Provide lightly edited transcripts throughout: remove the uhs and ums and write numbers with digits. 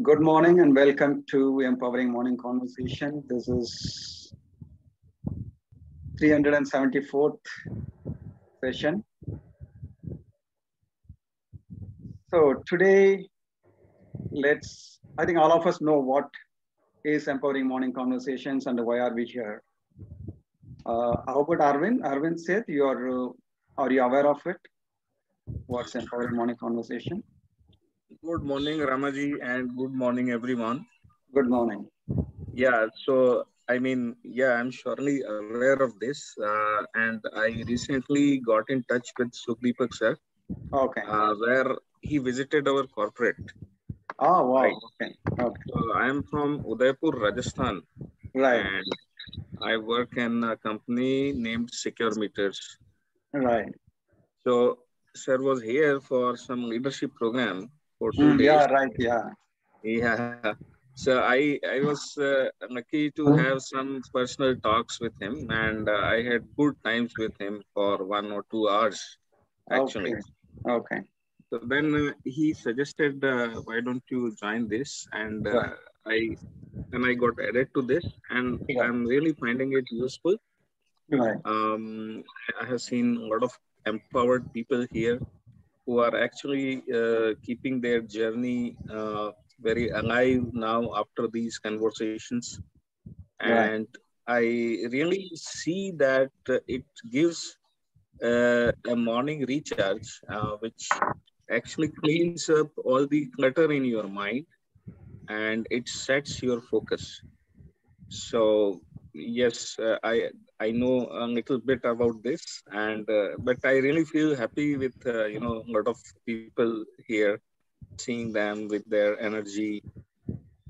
Good morning and welcome to Empowering Morning Conversation. This is 374th session. So today, I think all of us know what is Empowering Morning Conversations and why are we here. How about Arvind? Arvind Seth, are you aware of it? What's Empowering Morning Conversation? Good morning, Ramaji, and good morning, everyone. Good morning. Yeah, so I'm surely aware of this, and I recently got in touch with Sukhdeepak sir, Okay. where he visited our corporate. Oh, wow. Right. Okay. Okay. So I am from Udaipur, Rajasthan, Right. and I work in a company named Secure Meters. Right. So sir was here for some leadership program for 2 days. Yeah, right. Yeah. Yeah. So I was lucky to have some personal talks with him, and I had good times with him for 1 or 2 hours, actually. Okay. Okay. So then he suggested, why don't you join this? And Right. I got added to this, and Yeah. I'm really finding it useful. Right. I have seen a lot of empowered people here who are actually keeping their journey very alive now after these conversations. Right. And I really see that it gives a morning recharge, which actually cleans up all the clutter in your mind and it sets your focus. So yes, I know a little bit about this, and but I really feel happy with a lot of people here, seeing them with their energy.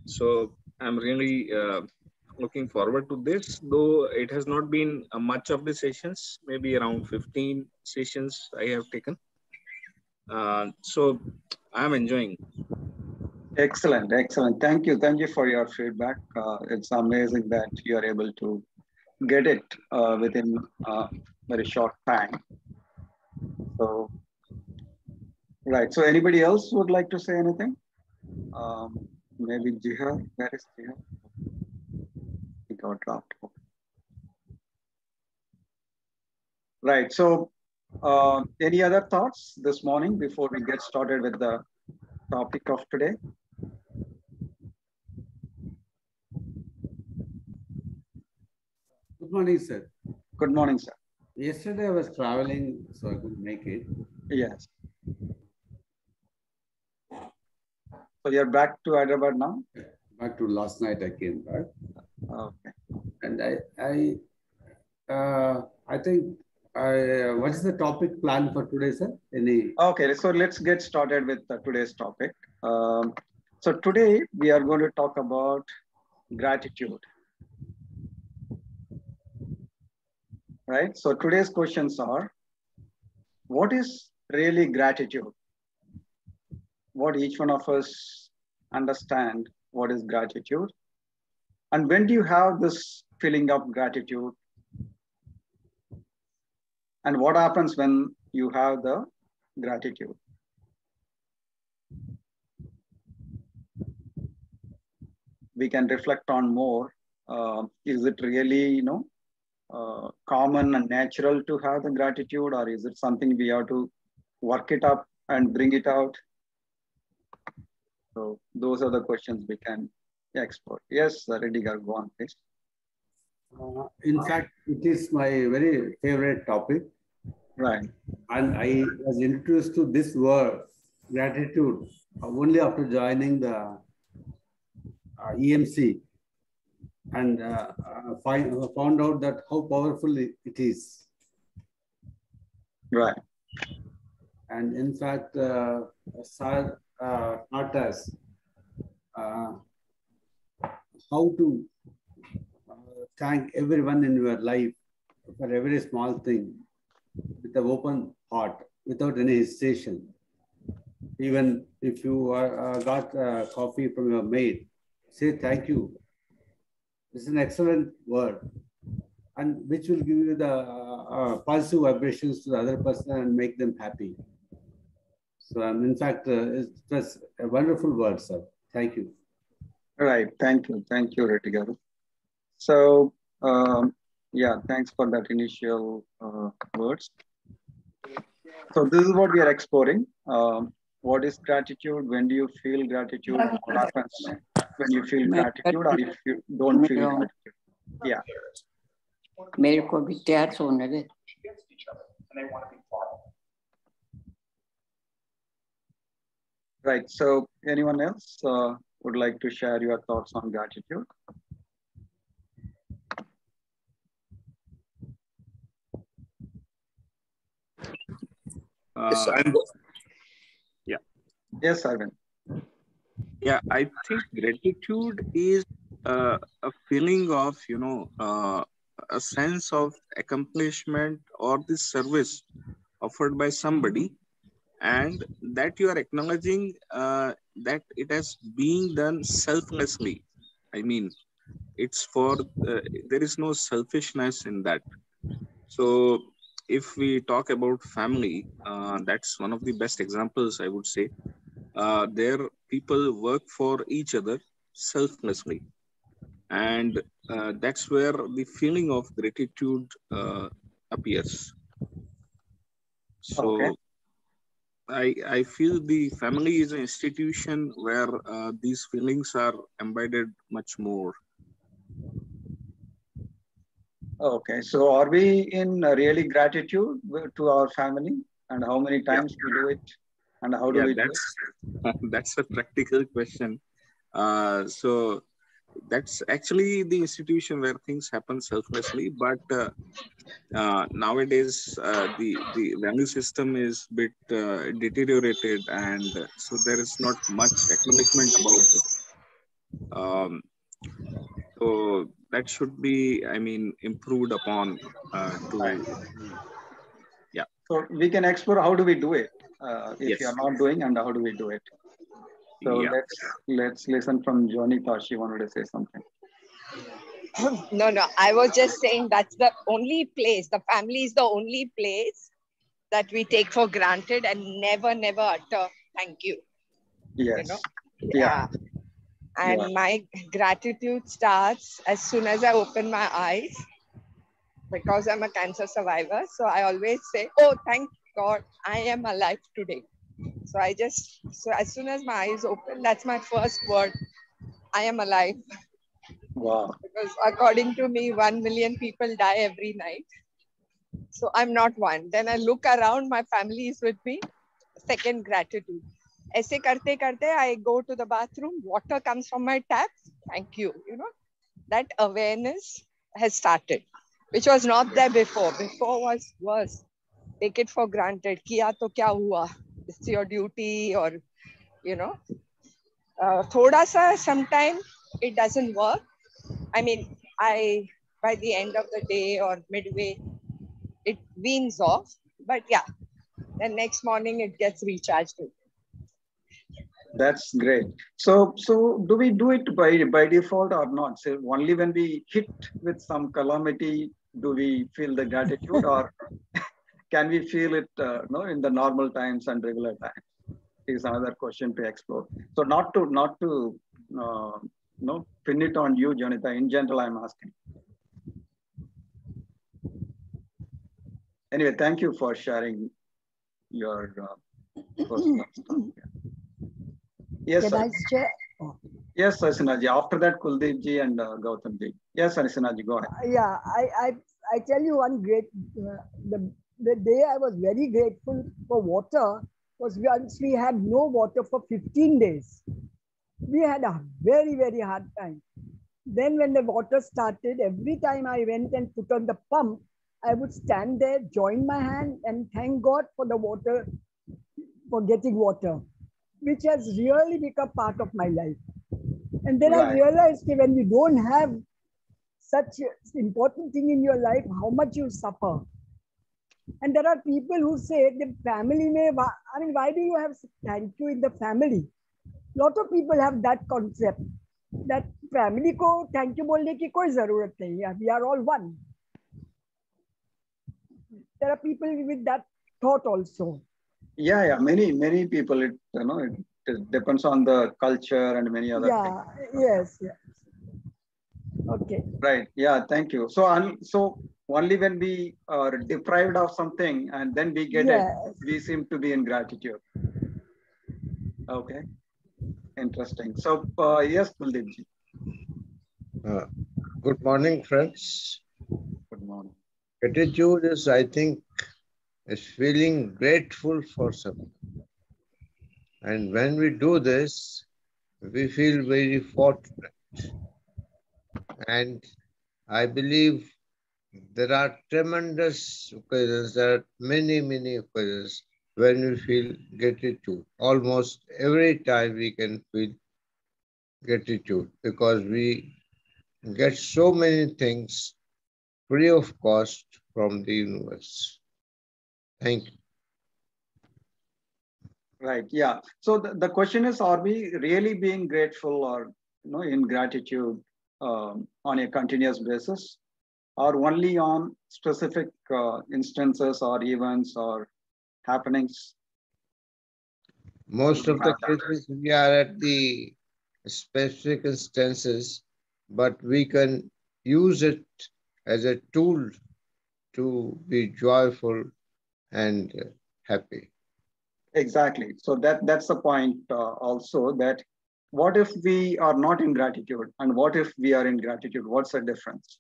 So I'm really looking forward to this, though it has not been much of the sessions, maybe around 15 sessions I have taken. So I'm enjoying. Excellent. Excellent. Thank you. Thank you for your feedback. It's amazing that you are able to get it within very short time. So, right. So, anybody else would like to say anything? Maybe Jihar. Where is Jihar? He got dropped. Right. So, any other thoughts this morning before we get started with the topic of today? Good morning, sir. Good morning, sir. Yesterday I was traveling, so I couldn't make it. Yes. So you're back to Hyderabad now? Back to last night I came back. Okay. And I think what is the topic plan for today, sir? Okay, so let's get started with today's topic. So today we are going to talk about gratitude. Right? So today's questions are, what is really gratitude? What each one of us understand what is gratitude? And when do you have this feeling of gratitude? And what happens when you have the gratitude? We can reflect on more. Is it really, common and natural to have the gratitude, or is it something we have to work it up and bring it out? So those are the questions we can explore. Yes, Rediger, go on, please. In fact, it is my very favorite topic. Right. And I was introduced to this word, gratitude, only after joining the EMC, and found out that how powerful it is. Right. And in fact, Sir taught us how to thank everyone in your life for every small thing with an open heart, without any hesitation. Even if you got coffee from your maid, say thank you. It's an excellent word, and which will give you the positive vibrations to the other person and make them happy. So, in fact, it was a wonderful word, sir. Thank you. Right. Thank you. Thank you, Reddy Garu. So, yeah, thanks for that initial words. So this is what we are exploring. What is gratitude? When do you feel gratitude? And what happens when you feel gratitude or if you don't feel gratitude? Yeah. मेरे को भी तैयार होने दे. Right. So anyone else would like to share your thoughts on gratitude? Yeah. Yes, Arvind. Yeah, I think gratitude is a feeling of, a sense of accomplishment or the service offered by somebody, and that you are acknowledging that it has been done selflessly. I mean, it's for, there is no selfishness in that. So if we talk about family, that's one of the best examples, I would say. There people work for each other selflessly, and that's where the feeling of gratitude appears. So Okay. I feel the family is an institution where these feelings are embedded much more. Okay. So are we in really gratitude to our family, and how many times we do it, and how do we do it? That's a practical question. So that's actually the institution where things happen selflessly, but nowadays the value system is a bit deteriorated, and so there is not much acknowledgement about it. So that should be, I mean, improved upon yeah. So we can explore how do we do it if Yes. you are not doing, and how do we do it. So Yeah. let's listen from Jonita. She wanted to say something. No, I was just saying that's the only place, the family is the only place that we take for granted and never utter thank you. Yes. You know? Yeah. And my gratitude starts as soon as I open my eyes, because I'm a cancer survivor. So I always say, oh, thank God I am alive today. So as soon as my eyes open, that's my first word. I am alive. Wow. Because according to me, 1 million people die every night. So I'm not one. Then I look around, my family is with me. Second, gratitude. Aise karte karte, I go to the bathroom, water comes from my tap. Thank you. You know, that awareness has started, which was not there before. Before was worse. Take it for granted. Kiya to kya hua? It's your duty, or, you know, thoda sa, sometimes it doesn't work. I mean, by the end of the day or midway, it weans off. But yeah, the next morning it gets recharged. That's great. So do we do it by default or not? So only when we hit with some calamity do we feel the gratitude, or can we feel it in the normal times and regular times? Is another question to explore. So not to pin it on you, Jonita. In general, I'm asking. Anyway, thank you for sharing your personal stuff. Yes, Can sir. I share? Oh. Yes, Asinaji. After that, Kuldeep ji and Gautam ji. Yes, Asinaji, go ahead. Yeah, I tell you one great, the day I was very grateful for water was once we had no water for 15 days. We had a very, very hard time. Then when the water started, every time I went and put on the pump, I would stand there, join my hand and thank God for the water, for getting water, which has really become part of my life. And then I realized that when you don't have such an important thing in your life, how much you suffer. And there are people who say the family why do you have thank you in the family? Lot of people have that concept that family ko thank you bolne ki koi zarurat nahi hai. We are all one. There are people with that thought also. Yeah. Many people, it it depends on the culture and many other things. Yes. Okay. Right. Yeah. Thank you. So, only when we are deprived of something and then we get it, we seem to be in gratitude. Okay. Interesting. So, yes, Kuldeepji. Good morning, friends. Good morning. Gratitude is, I think, is feeling grateful for something. And when we do this, we feel very fortunate. And I believe there are tremendous occasions, there are many, many occasions when we feel gratitude. Almost every time we can feel gratitude because we get so many things free of cost from the universe. Thank you. Right. Yeah. So the question is, are we really being grateful or in gratitude on a continuous basis, or only on specific instances or events or happenings? Most of the cases we are at the specific instances, but we can use it as a tool to be joyful and happy. Exactly. So that's the point also, that what if we are not in gratitude and what if we are in gratitude? What's the difference?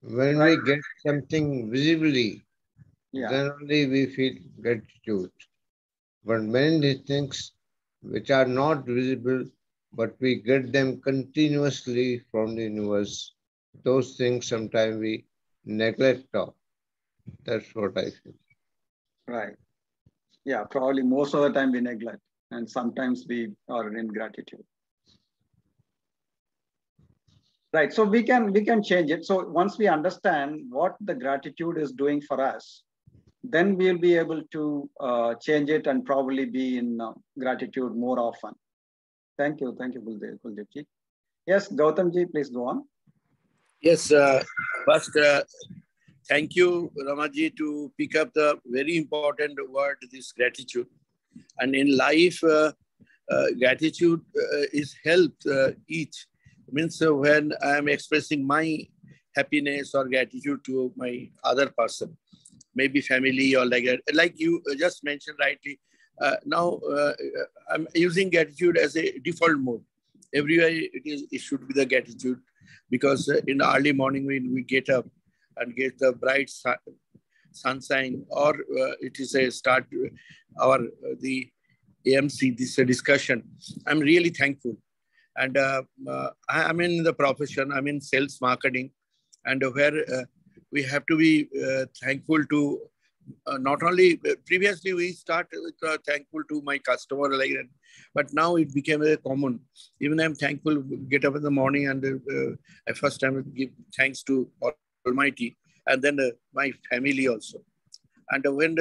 When we get something visibly, then only we feel gratitude. But many things which are not visible, but we get them continuously from the universe, those things sometimes we neglect of. That's what I feel. Right. Yeah, probably most of the time we neglect, and sometimes we are in gratitude. Right. So we can change it. So once we understand what the gratitude is doing for us, then we'll be able to change it and probably be in gratitude more often. Thank you. Thank you, Kuldeepji. Yes, Gautamji, please go on. Yes, first, thank you, Ramaji, to pick up the very important word, this gratitude. And in life, gratitude is help each. Means when I am expressing my happiness or gratitude to my other person, maybe family or like that. Like you just mentioned rightly, now I'm using gratitude as a default mode. Everywhere it should be the gratitude, because in the early morning when we get up and get the bright sunshine, or it is a start our the AMC, this discussion, I'm really thankful. And I'm in the profession, I'm in sales marketing, and where we have to be thankful to not only previously we started with thankful to my customer like that, but now it became very common. Even I'm thankful, get up in the morning and I first time give thanks to Almighty, and then my family also. And when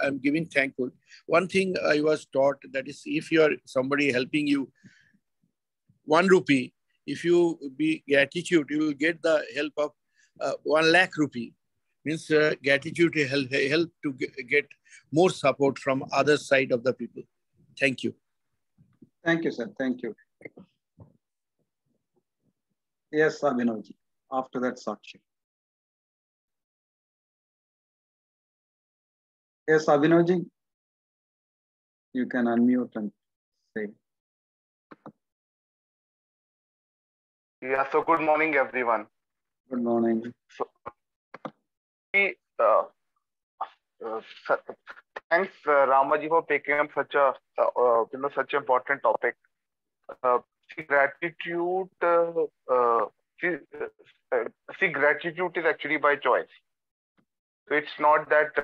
I'm giving thankful, one thing I was taught, that is, if you are somebody helping you 1 rupee, if you be gratitude, you will get the help of 1 lakh rupee. Means gratitude help to get more support from other side of the people. Thank you. Thank you, sir. Thank you. Yes, Abhinavji. After that, Sakshi. Yes, Abhinavji, you can unmute and say. Yeah, so good morning, everyone. Good morning. So, thanks, Ramaji, for picking up such a such an important topic. Gratitude. Gratitude is actually by choice. So it's not that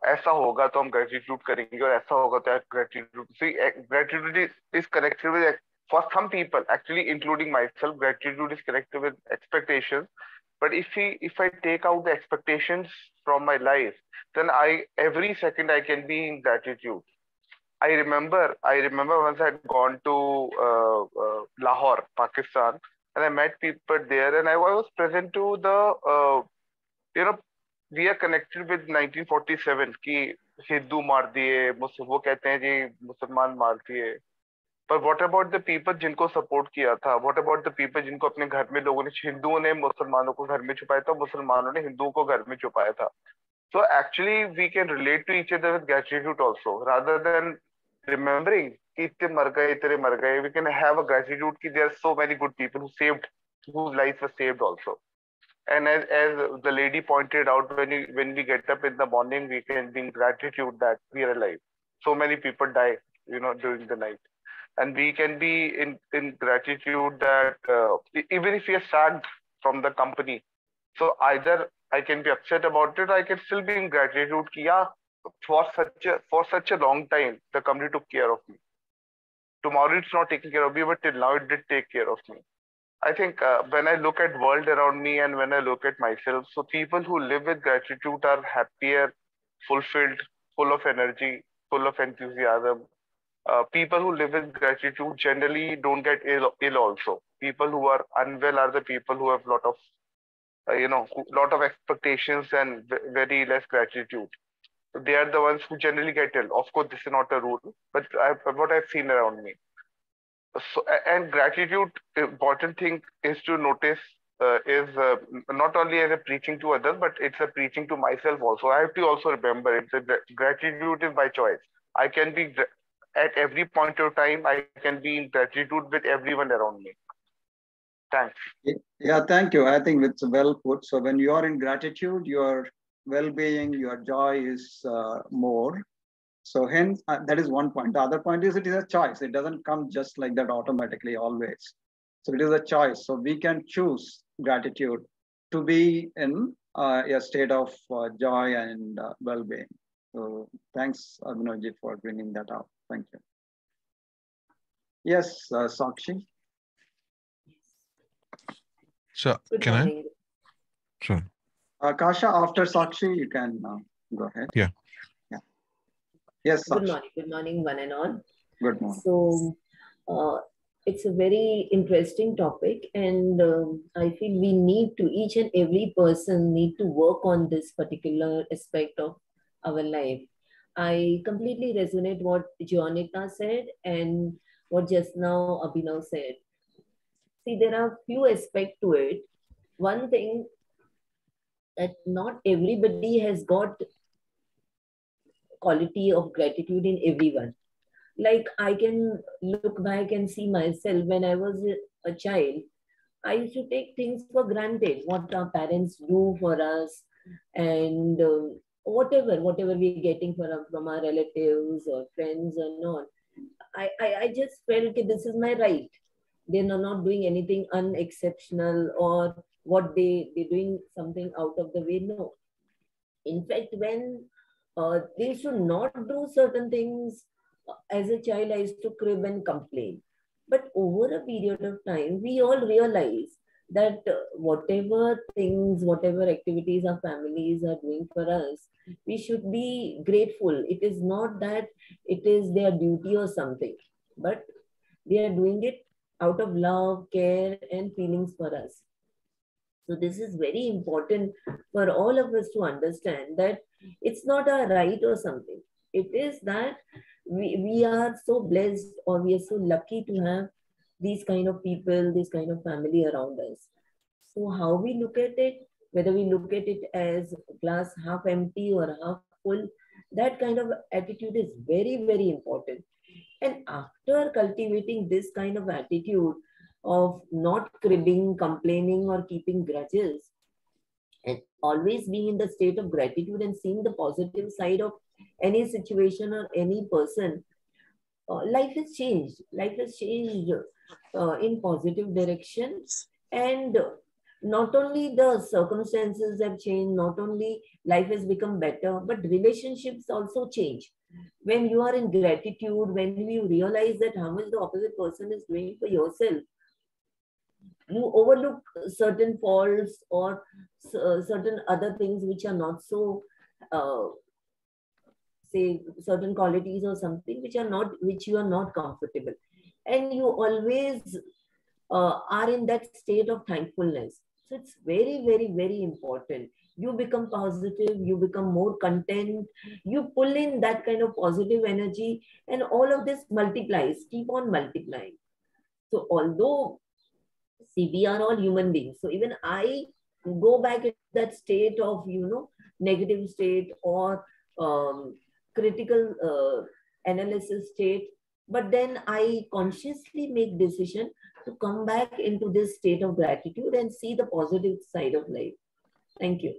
ऐसा होगा तो हम gratitude करेंगे और ऐसा होगा तो gratitude. See, gratitude is connected with, for some people, actually including myself, gratitude is connected with expectations. But if I take out the expectations from my life, then every second I can be in gratitude. I remember once I had gone to Lahore, Pakistan, and I met people there, and I was present to the You know, we are connected with 1947 कि हिंदू मार दिए, वो कहते हैं जी मुसलमान मार दिए. पर व्हाट अबाउट द पीपल जिनको सपोर्ट किया था? व्हाट अबाउट द पीपल जिनको अपने घर में लोगों ने, हिंदुओं ने मुसलमानों को घर में छुपाया था, मुसलमानों ने हिंदुओं को घर में छुपाया था. So actually we can relate to each other with gratitude also, rather than remembering कि इतने मर गए, इतने मर गए. We can have a gratitude कि there are so many good people who saved, whose lives were saved also. And as the lady pointed out, when we get up in the morning, we can be in gratitude that we are alive. So many people die, you know, during the night. And we can be in gratitude that even if we are sacked from the company, so either I can be upset about it, I can still be in gratitude कि yeah, for such a long time the company took care of me. Tomorrow it's not taking care of me, but till now it did take care of me. I think when I look at world around me and when I look at myself, so people who live with gratitude are happier, fulfilled, full of energy, full of enthusiasm. People who live with gratitude generally don't get ill also. People who are unwell are the people who have lot of lot of expectations and very less gratitude. So they are the ones who generally get ill. Of course, this is not a rule, but what I've seen around me. So, and gratitude, important thing is to notice is not only as a preaching to others, but it's a preaching to myself also. I have to also remember it. Gratitude is by choice. I can be at every point of time. I can be in gratitude with everyone around me. Thanks. Yeah, thank you. I think it's well put. So when you are in gratitude, your well-being, your joy is more. So hence, that is one point. The other point is it is a choice. It doesn't come just like that automatically always. So it is a choice. So we can choose gratitude to be in a state of joy and well-being. So thanks, Abhinavji, for bringing that up. Thank you. Yes, Sakshi. So can I? Sure. Kasha, after Sakshi, you can go ahead. Yeah. Yeah. Yes, Sakshi. Good morning. Good morning, one and all. Good morning. So it's a very interesting topic, and I feel we need to, each and every person need to work on this particular aspect of our life. I completely resonate what Jonita said and what just now Abhinav said. See, there are few aspects to it. One thing, that not everybody has got quality of gratitude in everyone. Like I can look back and see myself when I was a child, I used to take things for granted, what our parents do for us, and whatever we're getting from our relatives or friends or not. I just felt that this is my right. They're not doing anything unexceptional or what they're doing something out of the way. No. In fact, when they used to not do certain things, as a child, I used to crib and complain. But over a period of time, we all realize that whatever things, whatever activities our families are doing for us, we should be grateful. It is not that it is their duty or something, but they are doing it out of love, care, and feelings for us. So this is very important for all of us to understand that it's not a right or something. It is that we are so blessed, or we are so lucky to have these kind of people, this kind of family around us. So how we look at it, whether we look at it as glass half empty or half full, that kind of attitude is very, very important. And after cultivating this kind of attitude of not cribbing, complaining, or keeping grudges, always being in the state of gratitude and seeing the positive side of any situation or any person, life has changed. Life has changed in positive direction. And not only the circumstances have changed, not only life has become better, but relationships also change. When you are in gratitude, when you realize that how much the opposite person is doing for yourself, you overlook certain faults or certain other things which are not so, say, certain qualities or something which you are not comfortable. And you always are in that state of thankfulness. So it's very, very, very important. You become positive, you become more content, you pull in that kind of positive energy, and all of this multiplies, keep on multiplying. So although, see, we are all human beings. So even I go back in that state of, negative state or critical analysis state. But then I consciously make decision to come back into this state of gratitude and see the positive side of life. Thank you.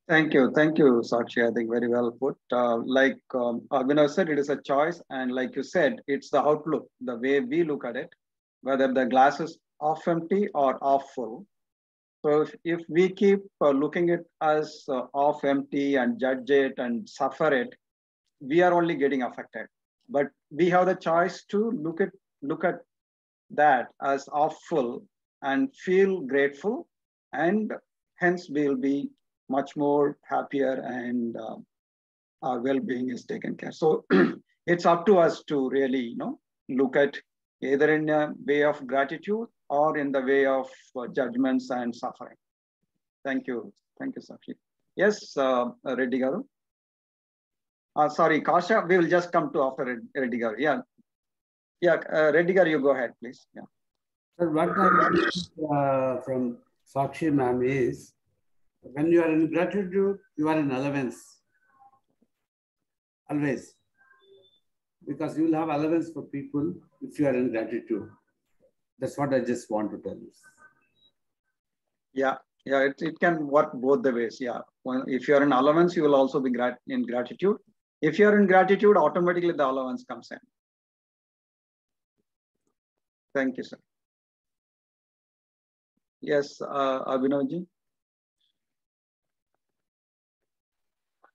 Thank you, Sakshi. I think very well put. Like Abhinav said, it is a choice, and like you said, it's the outlook, the way we look at it, whether the glass is half empty or half full. So if we keep looking at as half empty and judge it and suffer it, we are only getting affected. But we have the choice to look at that as half full and feel grateful, and hence we'll be much more happier, and our well-being is taken care. So it's up to us to really, look at either in a way of gratitude or in the way of judgments and suffering. Thank you, Sakshi. Yes, Reddy Garu. Sorry, Kasha, we will just come to after Reddy Garu. Yeah, Reddy Garu, you go ahead, please. Yeah. So what I learned from Sakshi ma'am is, when you are in gratitude, you are in allowance. Always. Because you will have allowance for people if you are in gratitude. That's what I just want to tell you. Yeah, it can work both the ways. Yeah. If you are in allowance, you will also be in gratitude. If you are in gratitude, automatically the allowance comes in. Thank you, sir. Yes, Abhinavji.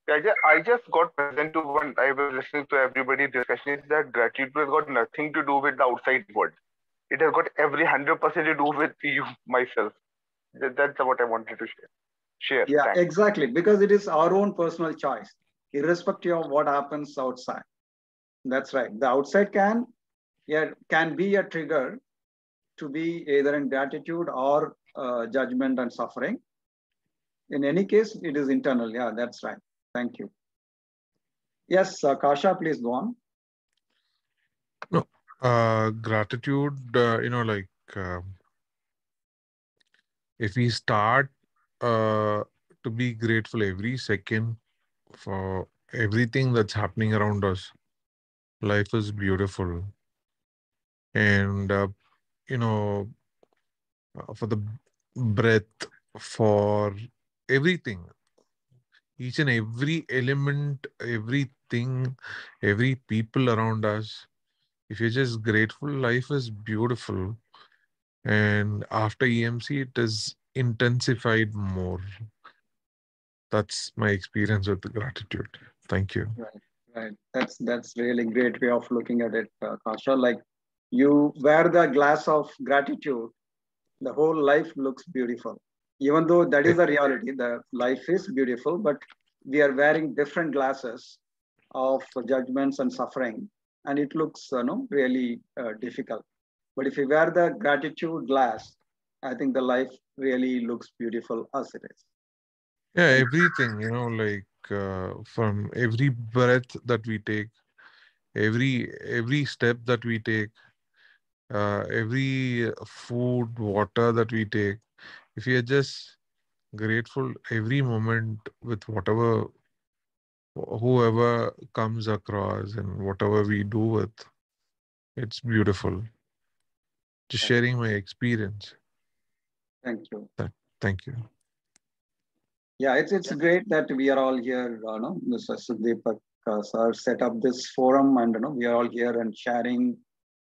I just got present to one. I was listening to everybody's discussion. Is that gratitude has got nothing to do with the outside world. It has got every 100% to do with you, myself. That's what I wanted to share. Yeah, Thanks. Exactly. Because it is our own personal choice, irrespective of what happens outside. That's right. The outside can be a trigger to be either in gratitude or judgment and suffering. In any case, it is internal. Yeah, that's right. Thank you. Yes, Kasha, please go on. No, gratitude, if we start to be grateful every second for everything that's happening around us, life is beautiful. And, for the breath, for everything, each and every element, everything, every people around us, if you're just grateful, life is beautiful. And after EMC, it is intensified more. That's my experience with the gratitude. Thank you. Right. That's really great way of looking at it, Kasha. Like you wear the glass of gratitude, the whole life looks beautiful. Even though that is the reality, the life is beautiful, but we are wearing different glasses of judgments and suffering, and it looks really difficult. But if you wear the gratitude glass, I think the life really looks beautiful as it is. Yeah, everything, from every breath that we take, every step that we take, every food, water that we take, if we are just grateful every moment with whoever comes across and whatever we do with, it's beautiful. Just sharing my experience. Thank you. Thank you. Yeah, it's great that we are all here. Mr. Sudeepak sir set up this forum, and we are all here and sharing,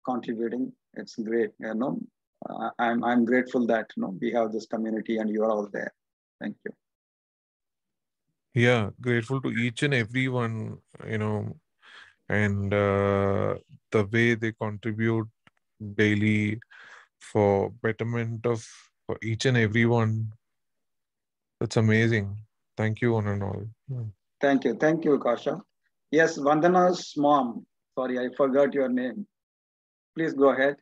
contributing. It's great. I'm grateful that we have this community and you are all there. Thank you. Yeah, grateful to each and everyone, and the way they contribute daily for betterment of for each and everyone. That's amazing. Thank you, one and all. Thank you, Kasha. Yes, Vandana's mom. Sorry, I forgot your name. Please go ahead.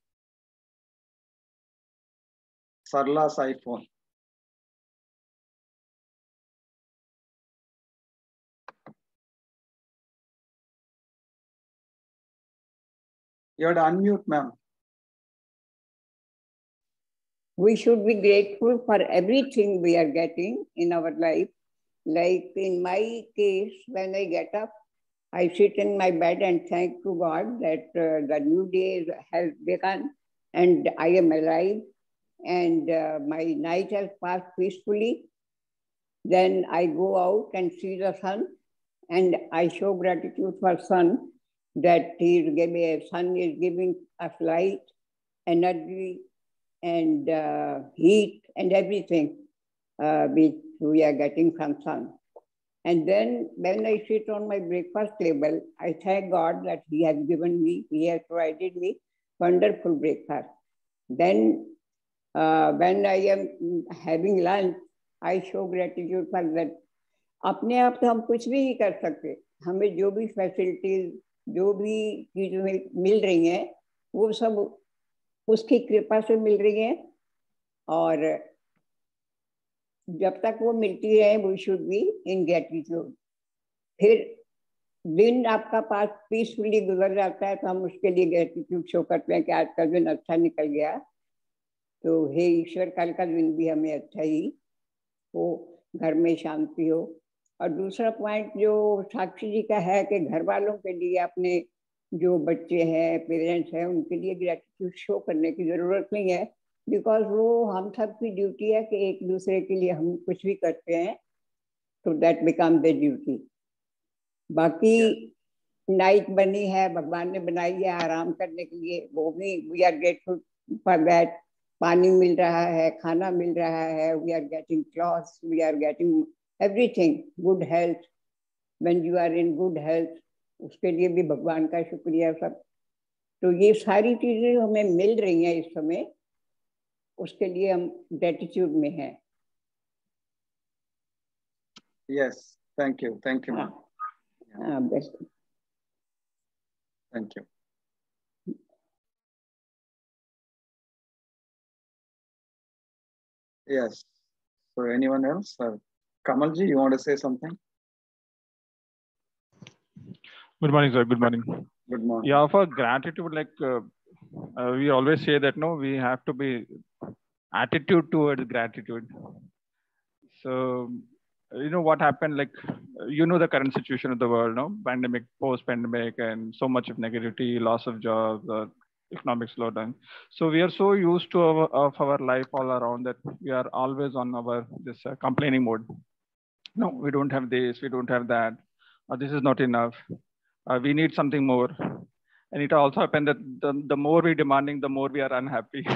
Sarla's iPhone. You have to unmute, ma'am. We should be grateful for everything we are getting in our life. Like in my case, when I get up, I sit in my bed and thank to God that the new day has begun and I am alive and my night has passed peacefully. Then I go out and see the sun and I show gratitude for sun that sun is giving us light, energy, and heat and everything which we are getting from sun. And then when I sit on my breakfast table, I thank God that He has provided me wonderful breakfast. Then when I am having lunch, I show gratitude for that. अपने आप तो हम कुछ भी नहीं कर सकते, हमें जो भी फैसिलिटीज, जो भी चीजें मिल रही हैं, वो सब उसकी कृपा से मिल रही हैं, और जब तक वो मिलती है we should be in gratitude. फिर दिन आपका पास पीसफुली गुजर जाता है तो हम उसके लिए ग्रेटिट्यूड शो करते हैं कि आज का दिन अच्छा निकल गया, तो हे ईश्वर कल का दिन भी हमें अच्छा ही हो, घर में शांति हो. और दूसरा पॉइंट जो साक्षी जी का है कि घर वालों के लिए, अपने जो बच्चे हैं, पेरेंट्स हैं, उनके लिए ग्रेटिट्यूड शो करने की जरूरत नहीं है, बिकॉज वो हम सब की ड्यूटी है कि एक दूसरे के लिए हम कुछ भी करते हैं तो दैट बिकम द ड्यूटी. बाकी नाइट बनी है, भगवान ने बनाई है आराम करने के लिए, वो भी we are grateful for that. पानी मिल रहा है, खाना मिल रहा है, we are getting clothes, we are getting everything, good health. When you are in good health, उसके लिए भी भगवान का शुक्रिया सब. तो ये सारी चीजें हमें मिल रही हैं इस समय, उसके लिए हम ग्रेटिट्यूड में हैं. Yes, thank you ma'am. Best. Thank you. Yes, so anyone else? Kamalji, you want to say something? Good morning, sir. Good morning. Good morning. Yeah, for gratitude, like we always say that no, we have to be attitude towards gratitude. So you know what happened, like you know the current situation of the world, no, pandemic, post-pandemic, and so much of negativity, loss of jobs, economic slowdown. So we are so used to our life all around that we are always on our this complaining mode. No, we don't have this, we don't have that, this is not enough, we need something more. And it also happened that the more we demanding, the more we are unhappy.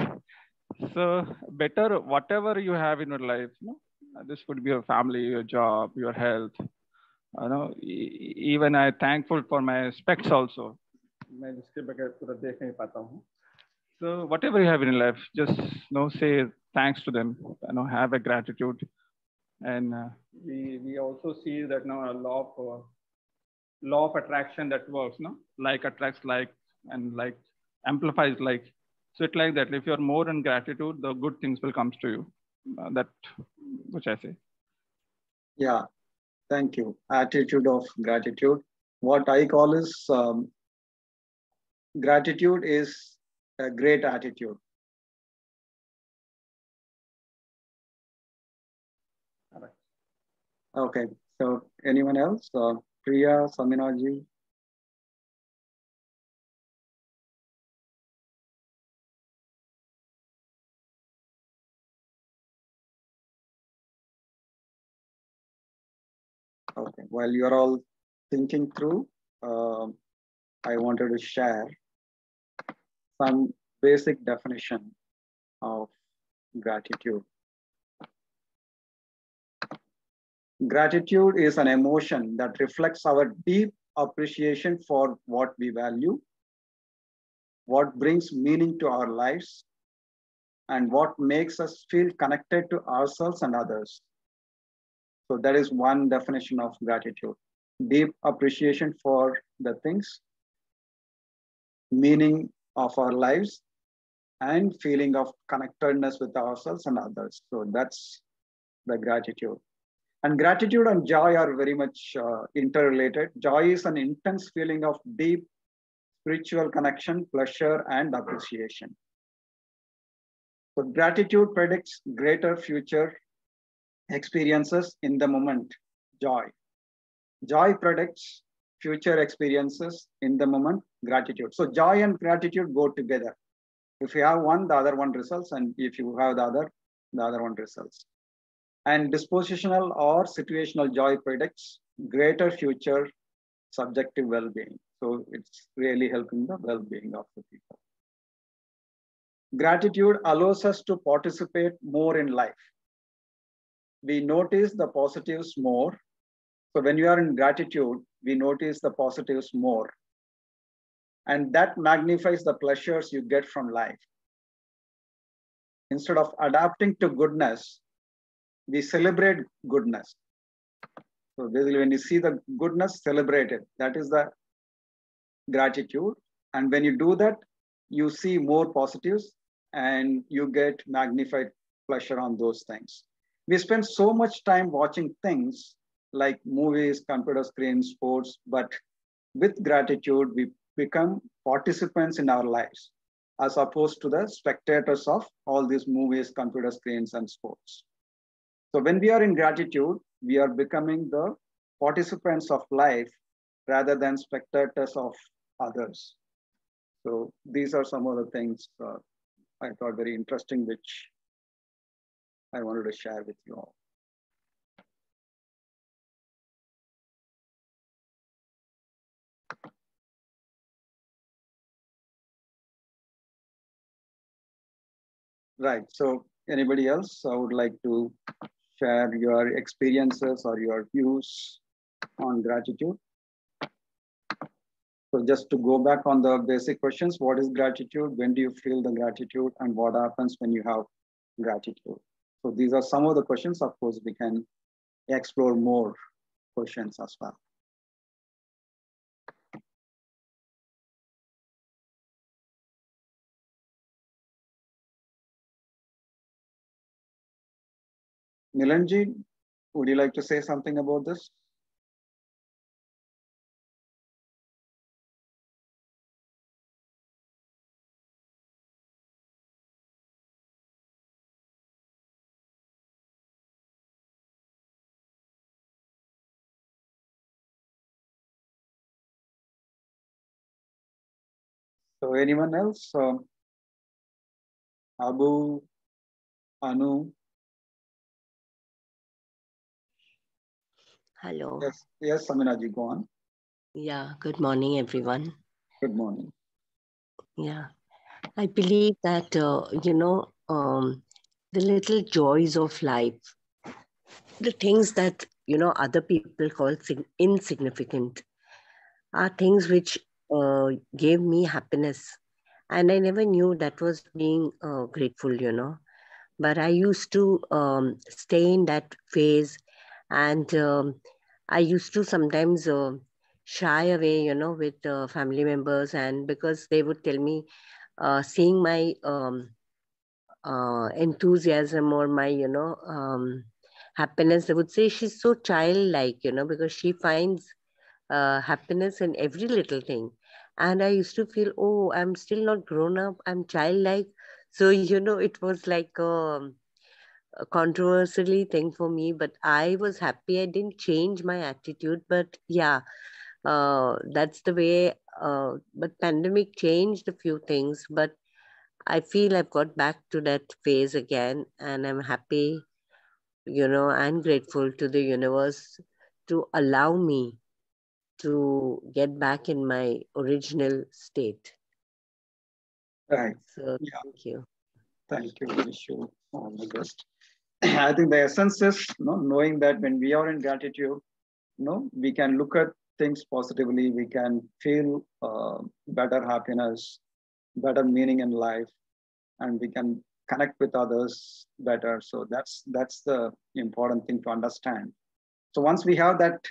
So better whatever you have in your life, no? This could be your family, your job, your health. Know, even I'm thankful for my specs also. So whatever you have in life, just say thanks to them. Have a gratitude. And we also see that now a law of attraction that works. No, like attracts like, and like amplifies like. So it's like that. If you're more in gratitude, the good things will come to you. That which I say. Yeah, thank you. Attitude of gratitude. What I call is gratitude is a great attitude. Okay, so anyone else? Priya, Saminaji? Okay, while you're all thinking through, I wanted to share some basic definition of gratitude. Gratitude is an emotion that reflects our deep appreciation for what we value, what brings meaning to our lives, and what makes us feel connected to ourselves and others. So that is one definition of gratitude. Deep appreciation for the things, meaning of our lives, and feeling of connectedness with ourselves and others. So that's the gratitude. And gratitude and joy are very much interrelated. Joy is an intense feeling of deep spiritual connection, pleasure, and appreciation. So gratitude predicts greater future experiences in the moment. Joy predicts future experiences in the moment. Gratitude. So joy and gratitude go together. If you have one, the other one results, and if you have the other one results. And dispositional or situational joy predicts greater future subjective well-being. So it's really helping the well-being of the people. Gratitude allows us to participate more in life. We notice the positives more. So when you are in gratitude, we notice the positives more. And that magnifies the pleasures you get from life. Instead of adapting to goodness, we celebrate goodness. So basically, when you see the goodness, celebrate it. That is the gratitude. And when you do that, you see more positives and you get magnified pleasure on those things. We spend so much time watching things like movies, computer screens, sports, but with gratitude, we become participants in our lives as opposed to the spectators of all these movies, computer screens, and sports. So when we are in gratitude, we are becoming the participants of life rather than spectators of others. So these are some of the things I thought very interesting, which I wanted to share with you all. Right. So anybody else would like to share your experiences or your views on gratitude? So just to go back on the basic questions, what is gratitude? When do you feel the gratitude? And what happens when you have gratitude? So these are some of the questions. Of course, we can explore more questions as well. Nilanji, would you like to say something about this? So anyone else? Abu, Anu? Hello. Yes, Saminaji, go on. Yeah, good morning, everyone. Good morning. Yeah, I believe that, the little joys of life, the things that, other people call insignificant, are things which gave me happiness. And I never knew that was being grateful. But I used to stay in that phase, and I used to sometimes shy away, with family members, and because they would tell me, seeing my enthusiasm or my, happiness, they would say she's so childlike, because she finds happiness in every little thing. And I used to feel, oh, I'm still not grown up, I'm childlike. So, it was like a controversially thing for me, but I was happy. I didn't change my attitude, but yeah, that's the way. But pandemic changed a few things, but I feel I've got back to that phase again, and I'm happy, and grateful to the universe to allow me to get back in my original state. Right. So yeah. Thank you. Thank you. Wish you all the best. I think the essence is knowing that when we are in gratitude, we can look at things positively. We can feel better happiness, better meaning in life, and we can connect with others better. So that's the important thing to understand. So once we have that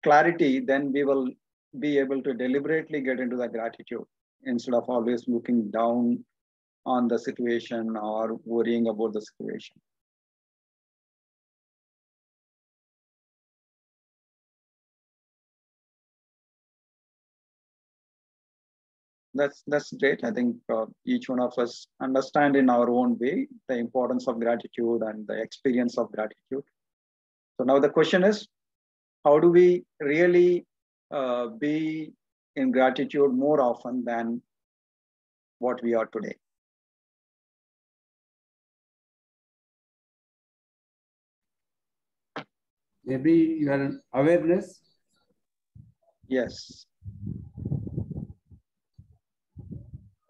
clarity, then we will be able to deliberately get into the gratitude instead of always looking down on the situation or worrying about the situation. That's great. I think each one of us understand in our own way the importance of gratitude and the experience of gratitude. So now the question is, how do we really be in gratitude more often than what we are today? Maybe your awareness. Yes.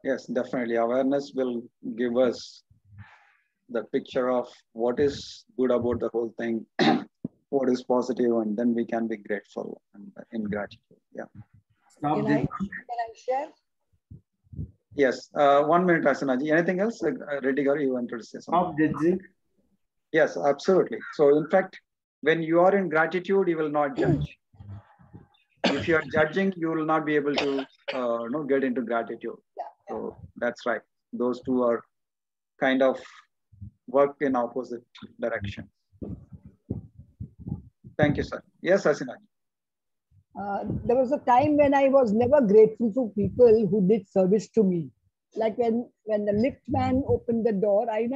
Yes, definitely. Awareness will give us the picture of what is good about the whole thing, what is positive, and then we can be grateful and in gratitude. Yeah. Can I share? Yes. 1 minute, Asanaji. Anything else? Reddy Garu, you wanted to say something? Stop judging. Yes, absolutely. So in fact, when you are in gratitude, you will not judge. If you are judging, you will not be able to get into gratitude. So that's right. Those two are kind of work in opposite directions. Thank you, sir. Yes, Asinaji. There was a time when I was never grateful to people who did service to me. Like when the lift man opened the door, I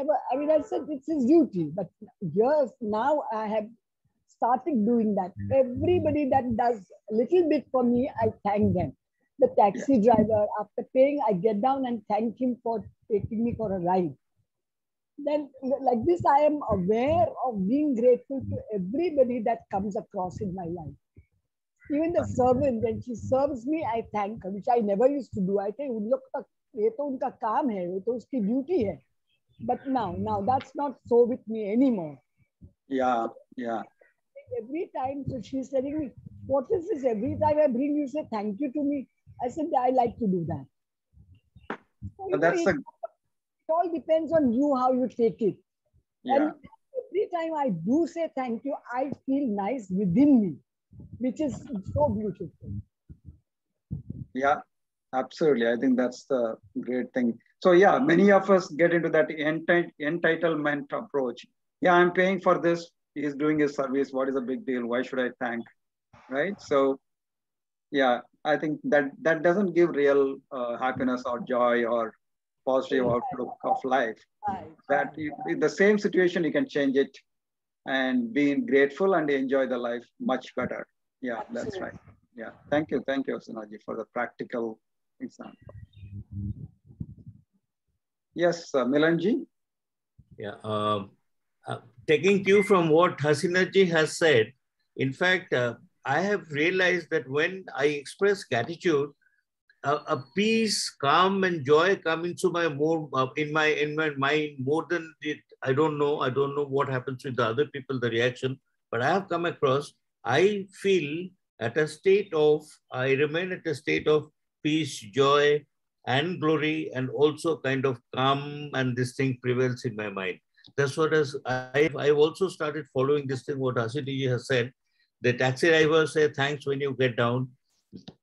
said it's his duty. But years now, I have started doing that. Everybody that does a little bit for me, I thank them. The taxi driver, after paying, I get down and thank him for taking me for a ride. Then like this, I am aware of being grateful to everybody that comes across in my life. Even the servant, when she serves me, I thank her, which I never used to do. I think ये तो उनका काम है, ये तो उसकी duty है. But now that's not so with me anymore. Yeah. Every time, so she's telling me, what is this? Every time I bring you, say thank you to me. I said, I like to do that. So, it all depends on you, how you take it. Yeah. And every time I do say thank you, I feel nice within me, which is so beautiful. Yeah, absolutely. I think that's the great thing. So yeah, many of us get into that entitlement approach. Yeah, I'm paying for this. He's doing his service. What is the big deal? Why should I thank? Right? So yeah, I think that doesn't give real happiness or joy or positive outlook of life. That in the same situation, you can change it and being grateful and enjoy the life much better. Yeah, that's right. Yeah, thank you, Sinaji, for the practical example. Yes, Milanji. Yeah, taking cue from what Hasinaji has said, in fact, I have realized that when I express gratitude, a peace, calm, and joy come into my in my mind more than it. I don't know what happens with the other people, the reaction, but I have come across. I feel I remain at a state of peace, joy, and glory, and also kind of calm, and this thing prevails in my mind. That's what I've also started following this thing, what Asinaji has said. The taxi driver say thanks when you get down.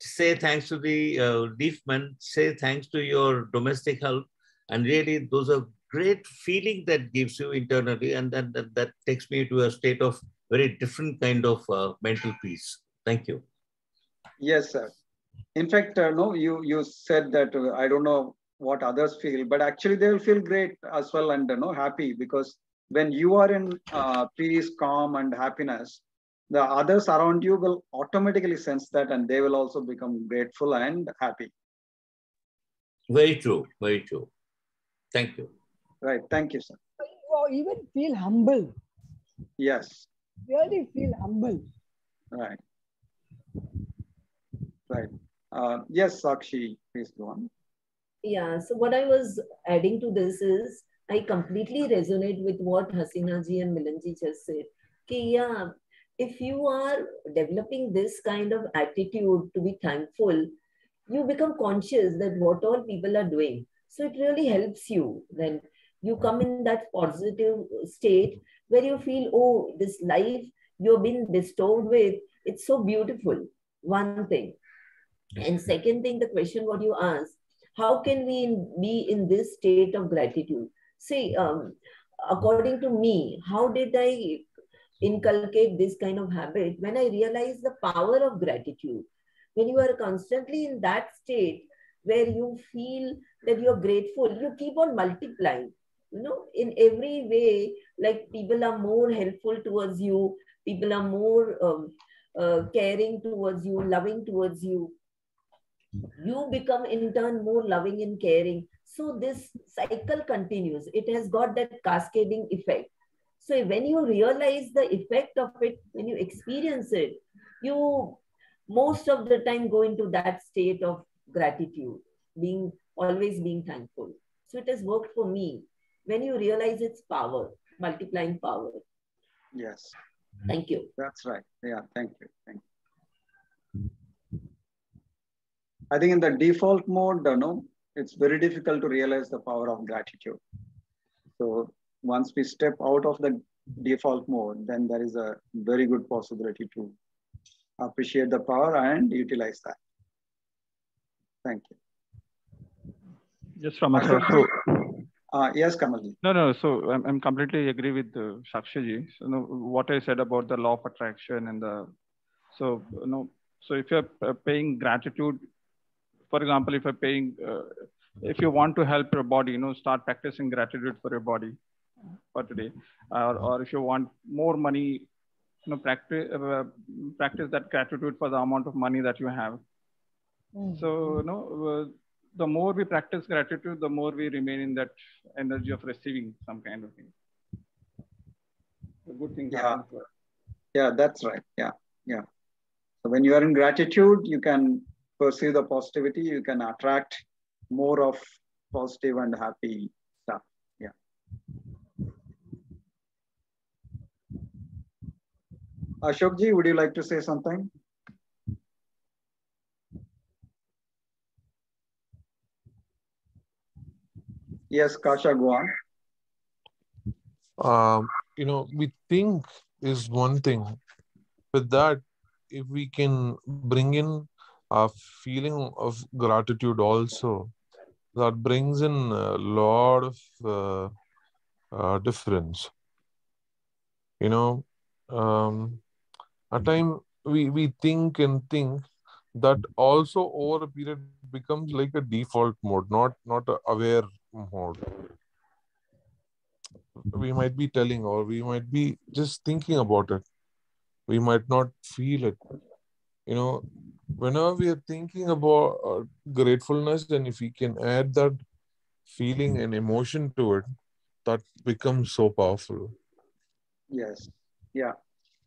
Say thanks to the leafman. Say thanks to your domestic help. And really, those are great feeling that gives you internally. And that takes me to a state of very different kind of mental peace. Thank you. Yes, sir. In fact, no, you said that I don't know what others feel, but actually they will feel great as well and happy, because when you are in peace, calm, and happiness, the others around you will automatically sense that, and they will also become grateful and happy. Very true. Very true. Thank you. Right. Thank you, sir. Or even feel humble. Yes. Really feel humble. Right. Right. Yes, Sakshi, please go on. Yeah, so what I was adding to this is, I completely resonate with what Hasinaji and Milanji just said. Yeah, if you are developing this kind of attitude to be thankful, you become conscious that what all people are doing. So it really helps you. Then you come in that positive state where you feel, oh, this life you've been bestowed with, it's so beautiful. One thing. And second thing, the question what you asked, How can we be in this state of gratitude? See, according to me, how did I inculcate this kind of habit? When I realized the power of gratitude, when you are constantly in that state where you feel that you're grateful, you keep on multiplying, you know, in every way. Like, people are more helpful towards you, people are more caring towards you, loving towards you. You become in turn more loving and caring. So this cycle continues. It has got that cascading effect. So when you realize the effect of it, when you experience it, you most of the time go into that state of gratitude, always being thankful. So it has worked for me. When you realize its power, multiplying power. Yes. Thank you. That's right. Yeah, thank you. Thank you. I think in the default mode, it's very difficult to realize the power of gratitude. So once we step out of the default mode, then there is a very good possibility to appreciate the power and utilize that. Thank you. Just from a so yes, Kamalji. No. So I'm completely agree with Sakshi. So, what I said about the law of attraction and so if you're paying gratitude, for example, if you're paying, if you want to help your body, start practicing gratitude for your body for today, or if you want more money, practice that gratitude for the amount of money that you have. So the more we practice gratitude, the more we remain in that energy of receiving some kind of thing. A good thing happens. Yeah, that's right. Yeah. So when you are in gratitude, you can perceive the positivity. You can attract more of positive and happy stuff. Yeah. Ashokji, would you like to say something? Yes, Kasha, go on. We think is one thing. With that, if we can bring in a feeling of gratitude also, that brings in a lot of difference. At time we think that also over a period becomes like a default mode, not a aware mode. We might be telling, or we might be just thinking about it. We might not feel it. Whenever we are thinking about gratefulness, and if we can add that feeling and emotion to it, that becomes so powerful. Yes. Yeah.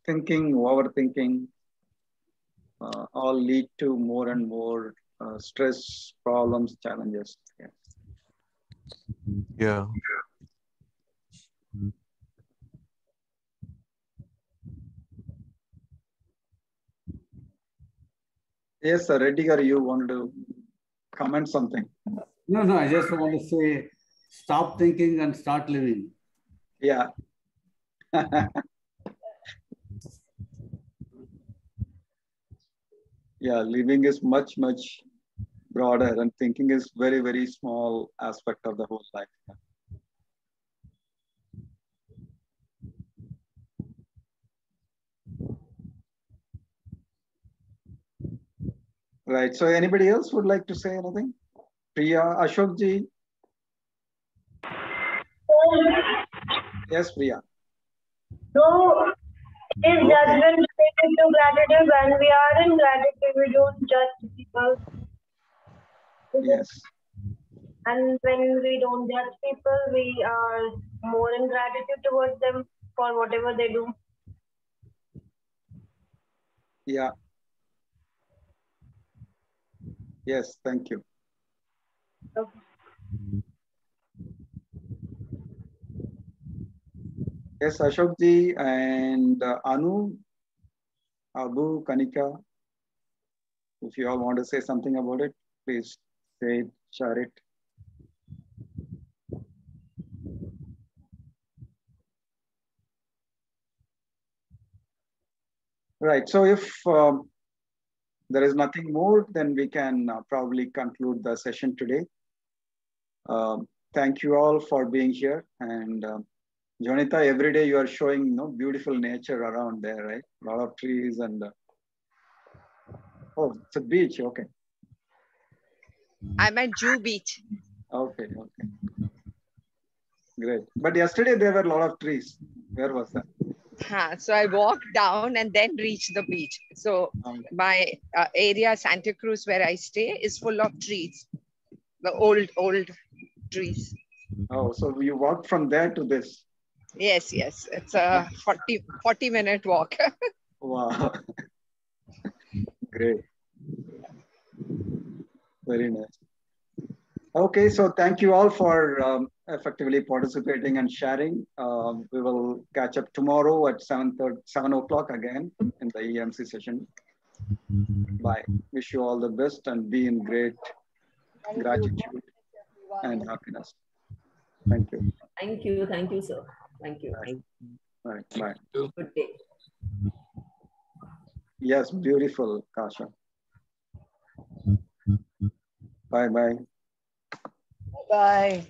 Thinking, overthinking, all lead to more and more stress, problems, challenges. Yeah. Yes, sir. Reddigar, you wanted to comment something? No. I just want to say, stop thinking and start living. Yeah. Yeah, living is much, much broader, and thinking is very, very small aspect of the whole life. Right. So anybody else would like to say anything? Priya, Ashokji? Yes, Priya. So, is judgment related to gratitude? When we are in gratitude, we don't judge people. Yes. And when we don't judge people, we are more in gratitude towards them for whatever they do. Yeah. Yes, thank you. Okay. Yes, Ashokji and Anu, Abu, Kanika, if you all want to say something about it, please say it, share it. Right. So if there is nothing more, then we can probably conclude the session today. Thank you all for being here. And Jonita, every day you are showing beautiful nature around there, right? A lot of trees and oh, it's a beach. Okay. I'm at Jew Beach. Okay. Okay. Great. But yesterday there were a lot of trees. Where was that? So I walked down and then reached the beach. So my area, Santa Cruz, where I stay, is full of trees. The old trees. Oh, so you walked from there to this? Yes. It's a 40-minute walk. Wow. Great. Very nice. Okay, so thank you all for effectively participating and sharing. We will catch up tomorrow at 7 o'clock again in the EMC session. Bye. Wish you all the best and be in great gratitude and happiness. Thank you. Thank you. Thank you, sir. Thank you. All right. Bye. Good day. Yes, beautiful, Kasha. Bye-bye. Bye.